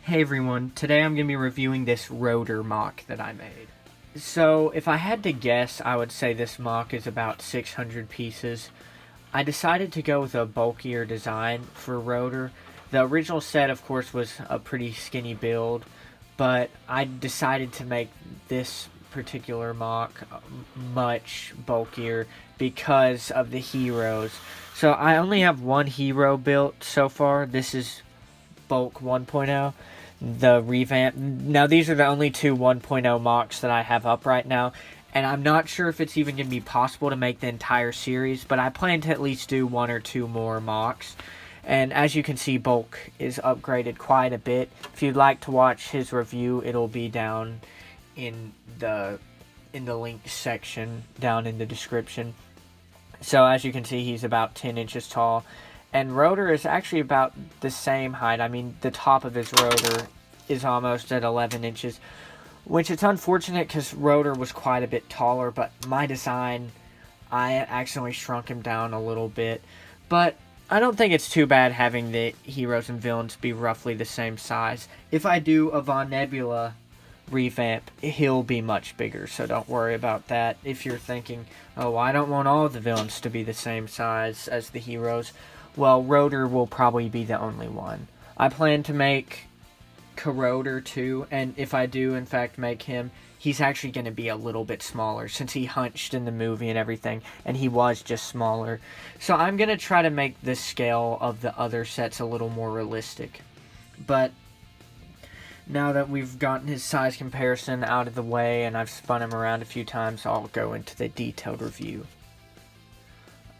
Hey everyone, today I'm going to be reviewing this Rotor MOC that I made. So, if I had to guess, I would say this MOC is about 600 pieces. I decided to go with a bulkier design for Rotor. The original set, of course, was a pretty skinny build, but I decided to make this particular MOC much bulkier because of the heroes. So, I only have one hero built so far. This is Bulk 1.0. The Revamp. Now, these are the only two 1.0 MOCs that I have up right now, and I'm not sure if it's even going to be possible to make the entire series, but I plan to at least do one or two more MOCs. And as you can see, Bulk is upgraded quite a bit. If you'd like to watch his review, it'll be down in the link section, down in the description. So as you can see, he's about 10 inches tall. And Rotor is actually about the same height. I mean, the top of his rotor is almost at 11 inches, which is unfortunate because Rotor was quite a bit taller, but my design, I accidentally shrunk him down a little bit. But I don't think it's too bad having the heroes and villains be roughly the same size. If I do a Von Nebula revamp, he'll be much bigger, so don't worry about that. If you're thinking, oh, I don't want all the villains to be the same size as the heroes, well, Rotor will probably be the only one. I plan to make Rotor too, and if I do in fact make him, he's actually going to be a little bit smaller since he hunched in the movie and everything, and he was just smaller. So I'm going to try to make the scale of the other sets a little more realistic. But now that we've gotten his size comparison out of the way and I've spun him around a few times, I'll go into the detailed review.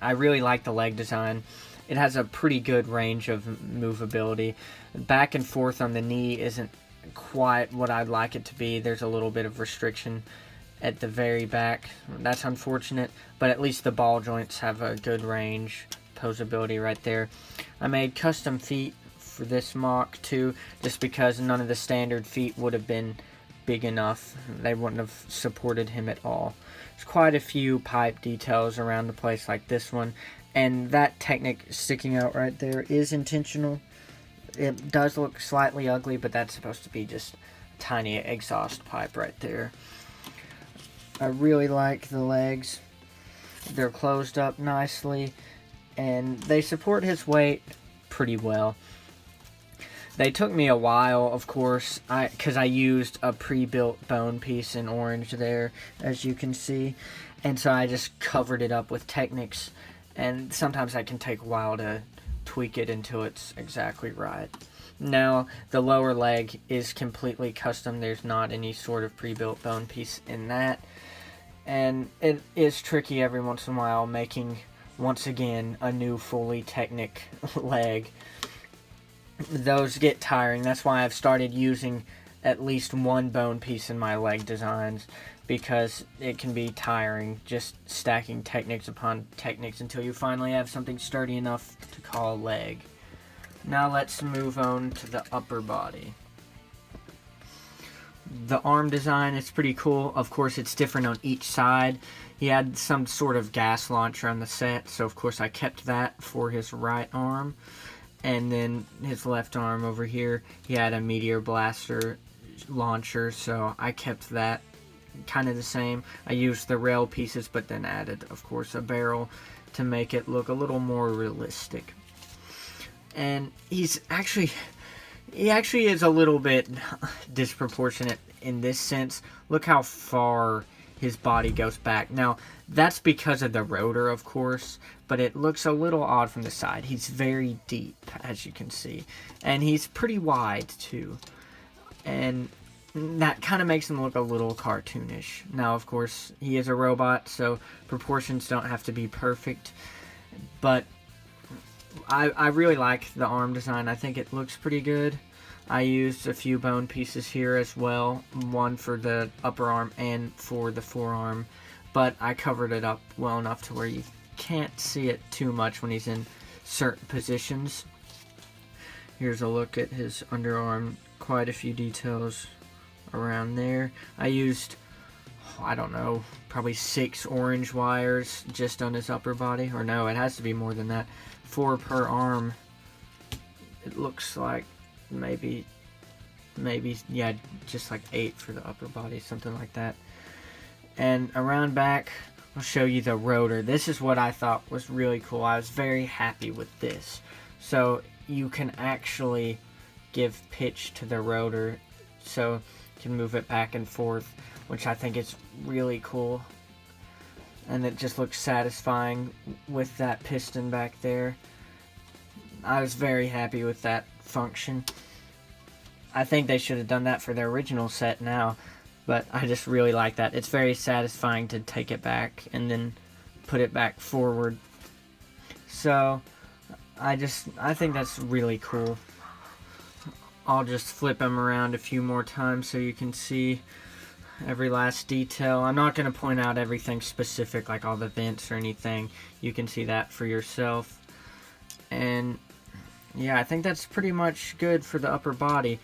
I really like the leg design. It has a pretty good range of movability. Back and forth on the knee isn't quite what I'd like it to be. There's a little bit of restriction at the very back. That's unfortunate, but at least the ball joints have a good range, posability right there. I made custom feet for this MOC too, just because none of the standard feet would have been big enough. They wouldn't have supported him at all. There's quite a few pipe details around the place like this one. And that technic sticking out right there is intentional. It does look slightly ugly, but that's supposed to be just a tiny exhaust pipe right there. I really like the legs. They're closed up nicely, and they support his weight pretty well. They took me a while, of course, because I used a pre-built bone piece in orange there, as you can see. And so I just covered it up with Technics. And sometimes that can take a while to tweak it until it's exactly right. Now, the lower leg is completely custom. There's not any sort of pre-built bone piece in that. And it is tricky every once in a while making, once again, a new fully Technic leg. Those get tiring. That's why I've started using at least one bone piece in my leg designs, because it can be tiring just stacking Technics upon Technics until you finally have something sturdy enough to call a leg. Now let's move on to the upper body. The arm design is pretty cool. Of course, it's different on each side. He had some sort of gas launcher on the set, so of course I kept that for his right arm. And then his left arm over here, he had a meteor blaster launcher, so I kept that kind of the same. I used the rail pieces, but then added, of course, a barrel to make it look a little more realistic. And he actually is a little bit disproportionate in this sense. Look how far his body goes back. Now, that's because of the rotor, of course, but it looks a little odd from the side. He's very deep, as you can see, and he's pretty wide too, and that kind of makes him look a little cartoonish. Now, of course, he is a robot, so proportions don't have to be perfect, but I really like the arm design. I think it looks pretty good. I used a few bone pieces here as well, one for the upper arm and for the forearm, but I covered it up well enough to where you can't see it too much when he's in certain positions. Here's a look at his underarm, quite a few details around there. I used, I don't know, probably 6 orange wires just on his upper body, or no, it has to be more than that, 4 per arm. It looks like maybe maybe, yeah, just like 8 for the upper body, something like that. And around back, I'll show you the rotor. This is what I thought was really cool. I was very happy with this. So you can actually give pitch to the rotor, so you can move it back and forth, which I think is really cool. And it just looks satisfying with that piston back there. I was very happy with that function. I think they should have done that for their original set now, but I just really like that. It's very satisfying to take it back and then put it back forward. So I think that's really cool. I'll just flip them around a few more times so you can see every last detail. I'm not going to point out everything specific, like all the vents or anything. You can see that for yourself. And yeah, I think that's pretty much good for the upper body.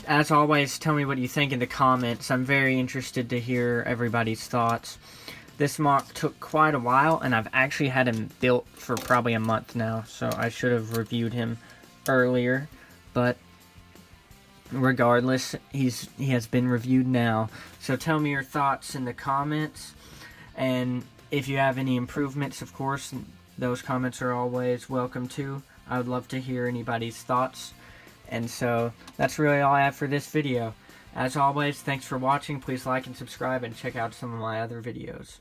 As always, tell me what you think in the comments. I'm very interested to hear everybody's thoughts. This MOC took quite a while, and I've actually had him built for probably a month now, so I should have reviewed him earlier. But regardless, he has been reviewed now. So tell me your thoughts in the comments, and if you have any improvements, of course, those comments are always welcome too. I would love to hear anybody's thoughts. And so that's really all I have for this video. As always, thanks for watching. Please like and subscribe and check out some of my other videos.